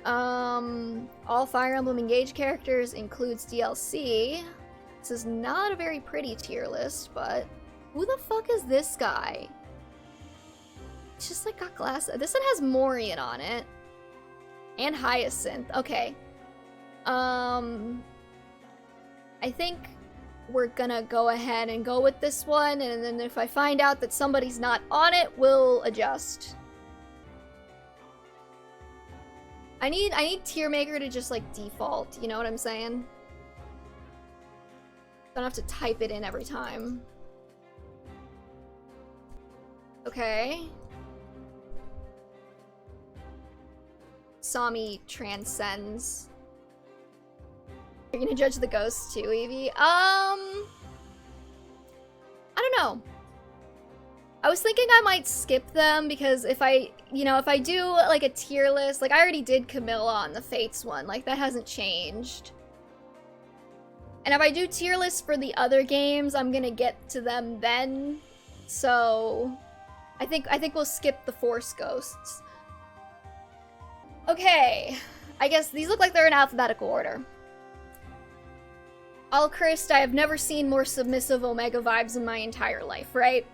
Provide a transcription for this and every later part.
All Fire Emblem Engage characters includes DLC. This is not a very pretty tier list, but who the fuck is this guy? It's just like got glasses. This one has Morian on it. And Hyacinth. Okay. I think we're gonna go ahead and go with this one, and then if I find out that somebody's not on it, we'll adjust. I need tier maker to just like default, you know what I'm saying? Don't have to type it in every time. Okay. Sami transcends. You're gonna judge the ghosts too, Evie? I don't know. I was thinking I might skip them because if I do like a tier list, like I already did Camilla on the Fates one, like that hasn't changed. And if I do tier lists for the other games, I'm gonna get to them then. So I think we'll skip the Force Ghosts. Okay, I guess these look like they're in alphabetical order. Alchrist, I have never seen more submissive Omega vibes in my entire life, right?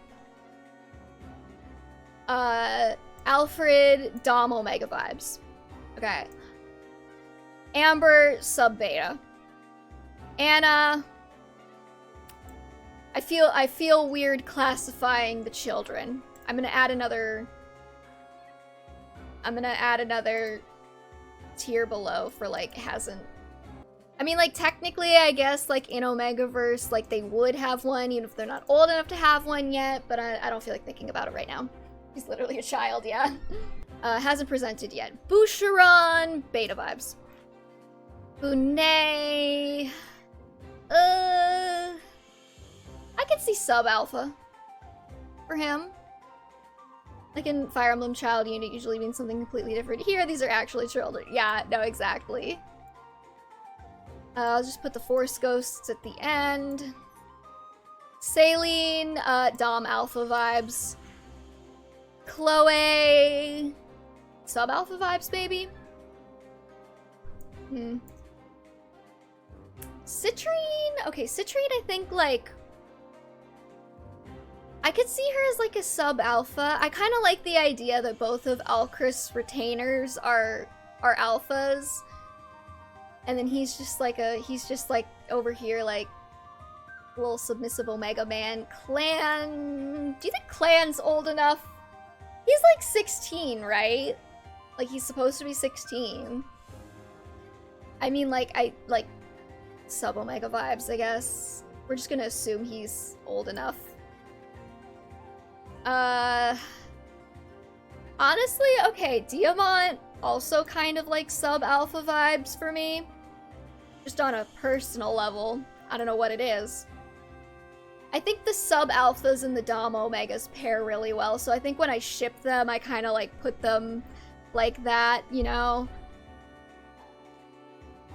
Alfred, Dom Omega vibes. Okay. Amber, sub beta. Anna, I feel weird classifying the children. I'm gonna add another tier below for like hasn't. I mean, like technically, I guess like in Omegaverse, like they would have one even if they're not old enough to have one yet. But I don't feel like thinking about it right now. He's literally a child, yeah. Hasn't presented yet. Boucheron, beta vibes. Bonet. I could see sub alpha for him. Like in Fire Emblem Child Unit usually means something completely different. Here, these are actually children. Yeah, no, exactly. I'll just put the Force Ghosts at the end. Saline, Dom Alpha vibes. Chloe, sub-alpha vibes, baby. Citrine, okay, Citrine, I think, like, I could see her as, like, a sub-alpha. I kind of like the idea that both of Alchrist's retainers are alphas. And then he's just, like, over here, like, little submissive Omega man. Clan, do you think Clan's old enough? He's like 16, right? Like he's supposed to be 16. I mean, like sub Omega vibes, I guess. We're just gonna assume he's old enough. Honestly, okay, Diamant also kind of like sub alpha vibes for me. Just on a personal level. I don't know what it is. I think the sub-alphas and the Dom Omegas pair really well, so I think when I ship them, I kind of, like, put them like that, you know?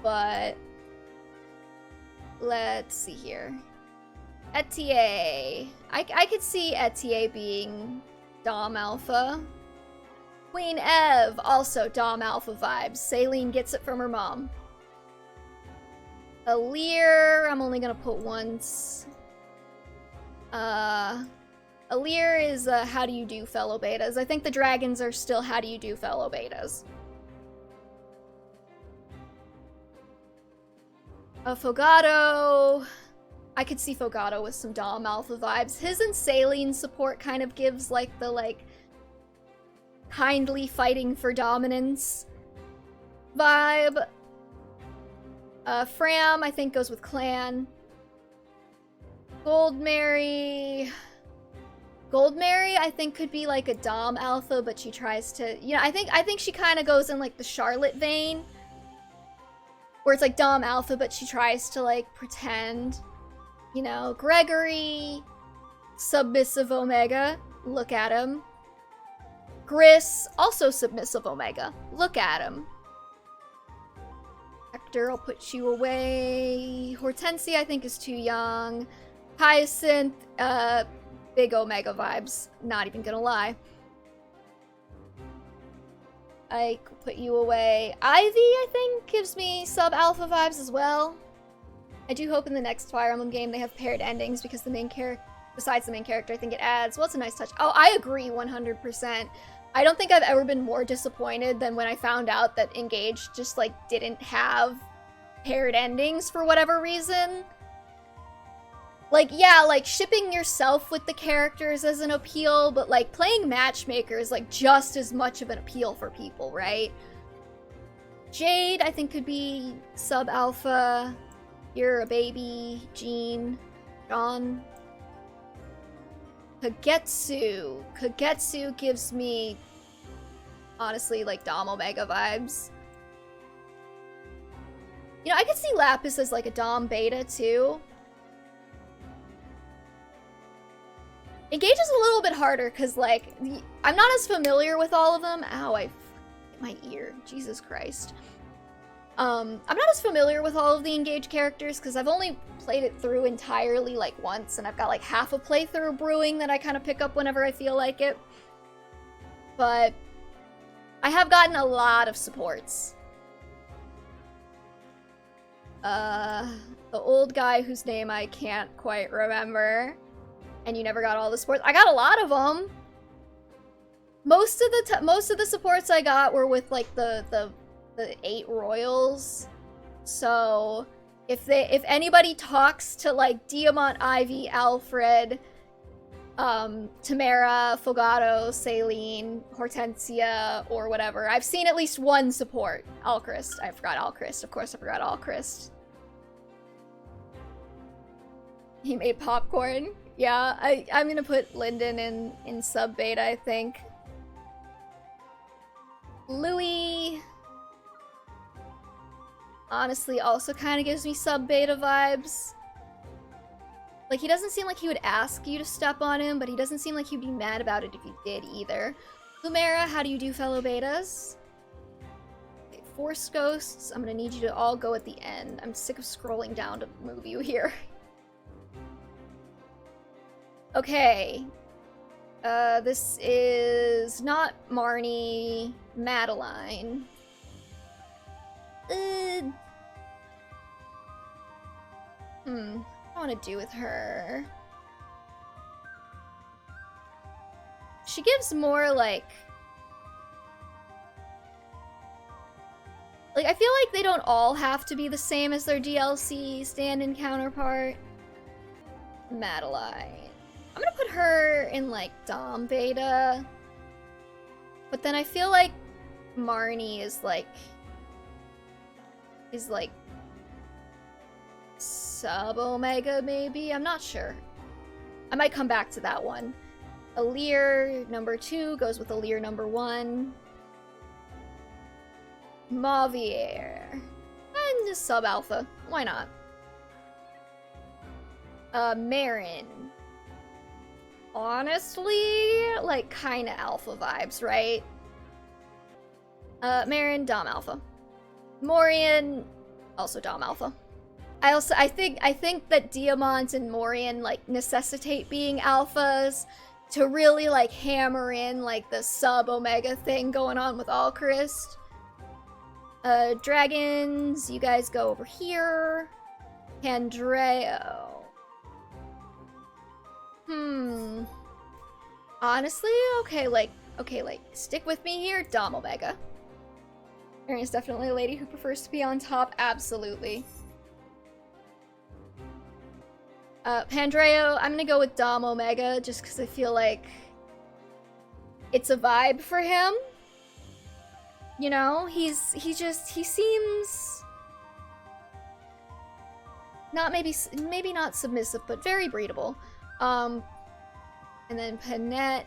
But let's see here. Etier. I could see Etier being Dom Alpha. Queen Eve, also Dom Alpha vibes. Saline gets it from her mom. Alir, I'm only gonna put once. Alir is how do you do fellow betas. I think the dragons are still how do you do fellow betas. Fogato. I could see Fogato with some Dom Alpha vibes. His and Saline support kind of gives like the like kindly fighting for dominance vibe. Fram, I think, goes with Clan. Goldmary, I think, could be like a Dom Alpha, but she tries to, you know, I think she kind of goes in like the Charlotte vein, where it's like Dom Alpha, but she tries to like pretend, you know. Gregory, submissive Omega, look at him. Gris, also submissive Omega, look at him. Hector, I'll put you away. Hortensia, I think, is too young. Hyacinth, big Omega vibes. Not even gonna lie. I could put you away. Ivy, I think, gives me sub-alpha vibes as well. I do hope in the next Fire Emblem game they have paired endings because the main character, besides the main character, I think it adds, well, it's a nice touch. Oh, I agree 100%. I don't think I've ever been more disappointed than when I found out that Engage just, like, didn't have paired endings for whatever reason. Like, yeah, like, shipping yourself with the characters is an appeal, but, like, playing Matchmaker is, like, just as much of an appeal for people, right? Jade, I think, could be sub-alpha. You're a baby. Jean. John. Kagetsu. Kagetsu gives me, honestly, like, Dom Omega vibes. You know, I could see Lapis as, like, a Dom Beta, too. Engage is a little bit harder, because, like, I'm not as familiar with all of them. Ow, I hit my ear. Jesus Christ. I'm not as familiar with all of the Engage characters, because I've only played it through entirely, like, once, and I've got, like, half a playthrough brewing that I kind of pick up whenever I feel like it. But I have gotten a lot of supports. The old guy whose name I can't quite remember. And you never got all the supports. I got a lot of them. Most of the supports I got were with like the 8 royals. So if anybody talks to like Diamant, Ivy, Alfred, Tamara, Fogato, Saline, Hortensia, or whatever, I've seen at least one support. Alchrist. I forgot Alchrist. Of course I forgot Alchrist. He made popcorn. Yeah, I'm gonna put Lyndon in sub beta, I think. Louis honestly also kind of gives me sub beta vibes. Like, he doesn't seem like he would ask you to step on him, but he doesn't seem like he'd be mad about it if you did either. Lumera, how do you do, fellow betas? Okay, Force Ghosts, I'm gonna need you to all go at the end. I'm sick of scrolling down to move you here. Okay. This is not Marnie. Madeline. What do I want to do with her? She gives more, like, I feel like they don't all have to be the same as their DLC stand-in counterpart. Madeline. I'm gonna put her in, like, Dom Beta. But then I feel like Marnie is, like, sub-Omega, maybe? I'm not sure. I might come back to that one. Alir number 2 goes with Alir number 1. Mauvier. And just sub-alpha. Why not? Marin. Honestly, like, kinda alpha vibes, right? Marin, Dom Alpha. Morian, also Dom Alpha. I think that Diamant and Morian, like, necessitate being alphas to really, like, hammer in, like, the sub-Omega thing going on with Alchrist. Dragons, you guys go over here. Pandreo. Honestly, okay, stick with me here. Dom Omega. Erin is definitely a lady who prefers to be on top. Absolutely. Pandreo, I'm gonna go with Dom Omega just because I feel like it's a vibe for him. You know, he seems not maybe not submissive, but very breedable. And then Panette,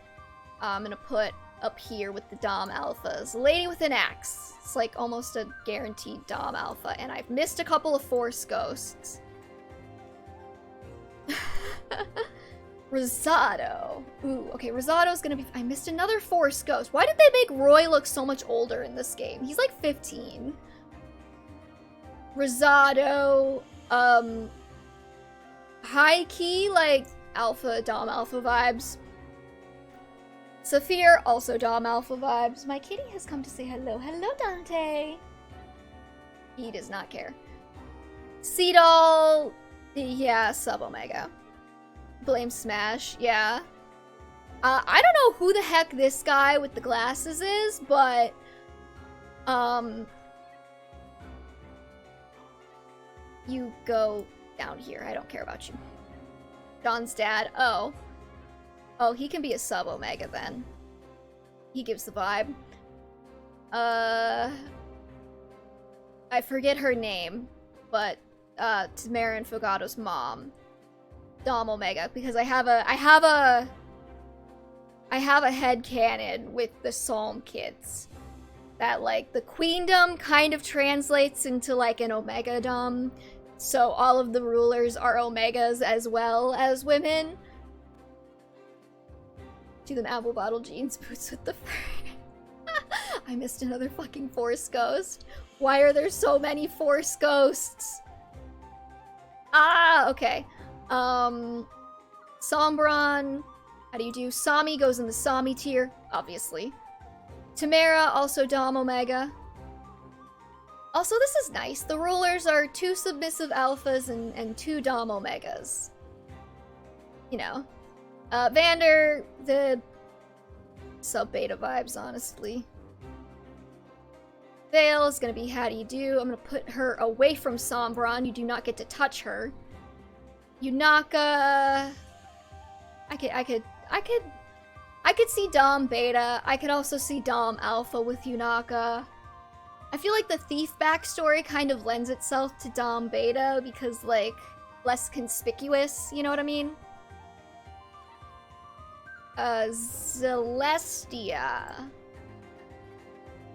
I'm gonna put up here with the Dom Alphas. Lady with an Axe. It's like almost a guaranteed Dom Alpha, and I've missed a couple of Force Ghosts. Rosado. Ooh, okay, Rosado's gonna be... I missed another Force Ghost. Why did they make Roy look so much older in this game? He's like 15. Rosado, high key, like, Alpha, Dom Alpha vibes. Saphir, also Dom Alpha vibes. My kitty has come to say hello. Hello, Dante. He does not care. Seedall, yeah, sub Omega. Blame Smash, yeah. I don't know who the heck this guy with the glasses is, but you go down here. I don't care about you. John's dad. Oh, he can be a sub Omega then. He gives the vibe. I forget her name, but Tamara and Fogato's mom, Dom Omega, because I have a headcanon with the Psalm kids that like the queendom kind of translates into like an Omegadom, so all of the rulers are Omegas as well as women. Do them apple bottle jeans boots with the fur. I missed another fucking Force Ghost. Why are there so many Force Ghosts? Ah, okay. Sombron. How do you do? Sami goes in the Sami tier, obviously. Tamara, also Dom Omega. Also, this is nice. The rulers are 2 submissive alphas and 2 Dom Omegas. You know. Vander, the sub-beta vibes, honestly. Vale is gonna be how do you do? I'm gonna put her away from Sombron. You do not get to touch her. Yunaka. I could see Dom Beta. I could also see Dom Alpha with Yunaka. I feel like the thief backstory kind of lends itself to Dom Beta because, like, less conspicuous, you know what I mean? Celestia.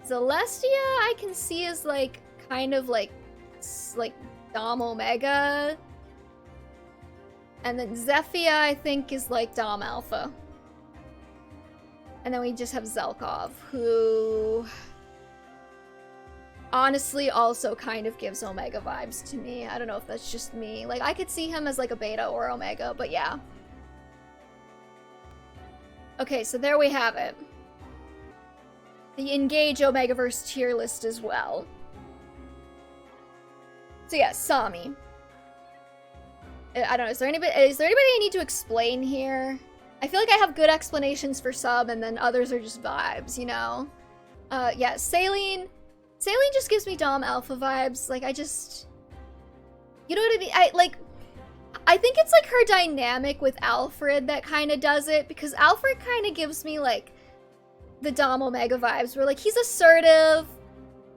Celestia I can see as, like, kind of, like Dom Omega. And then Zephia, I think, is, like, Dom Alpha. And then we just have Zelkov, who honestly also kind of gives Omega vibes to me. I don't know if that's just me. Like, I could see him as, like, a Beta or Omega, but yeah. Okay, so there we have it. The Engage Omegaverse tier list as well. So yeah, Sami. I don't know, is there anybody I need to explain here? I feel like I have good explanations for sub, and then others are just vibes, you know? Yeah, Saline. Saline just gives me Dom Alpha vibes. Like, I just... You know what I mean? I think it's, like, her dynamic with Alfred that kind of does it, because Alfred kind of gives me, like, the Dom Omega vibes, where, like, he's assertive,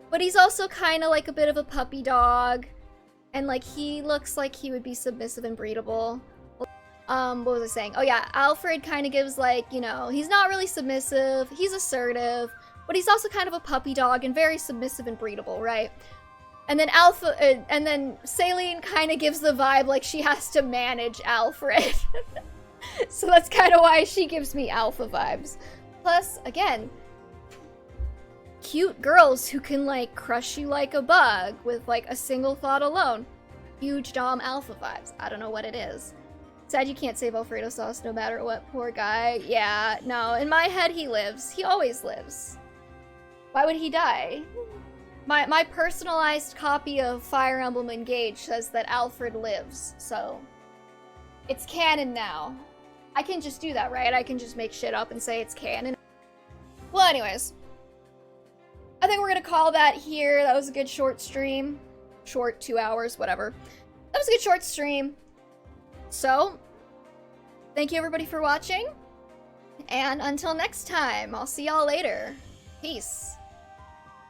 but he's also kind of, like, a bit of a puppy dog, and, like, he looks like he would be submissive and breedable. What was I saying? Oh yeah, Alfred kind of gives, like, you know, he's not really submissive, he's assertive, but he's also kind of a puppy dog and very submissive and breedable, right? And then Saline kind of gives the vibe like she has to manage Alfred. So that's kind of why she gives me alpha vibes. Plus, again, cute girls who can, like, crush you like a bug with, like, a single thought alone. Huge Dom alpha vibes. I don't know what it is. Sad you can't save Alfredo sauce no matter what, poor guy. Yeah, no, in my head he lives. He always lives. Why would he die? My personalized copy of Fire Emblem Engage says that Alfred lives, so it's canon now. I can just do that, right? I can just make shit up and say it's canon. Well, anyways. I think we're gonna call that here. That was a good short stream. Short, 2 hours, whatever. That was a good short stream. So, thank you everybody for watching, and until next time, I'll see y'all later. Peace.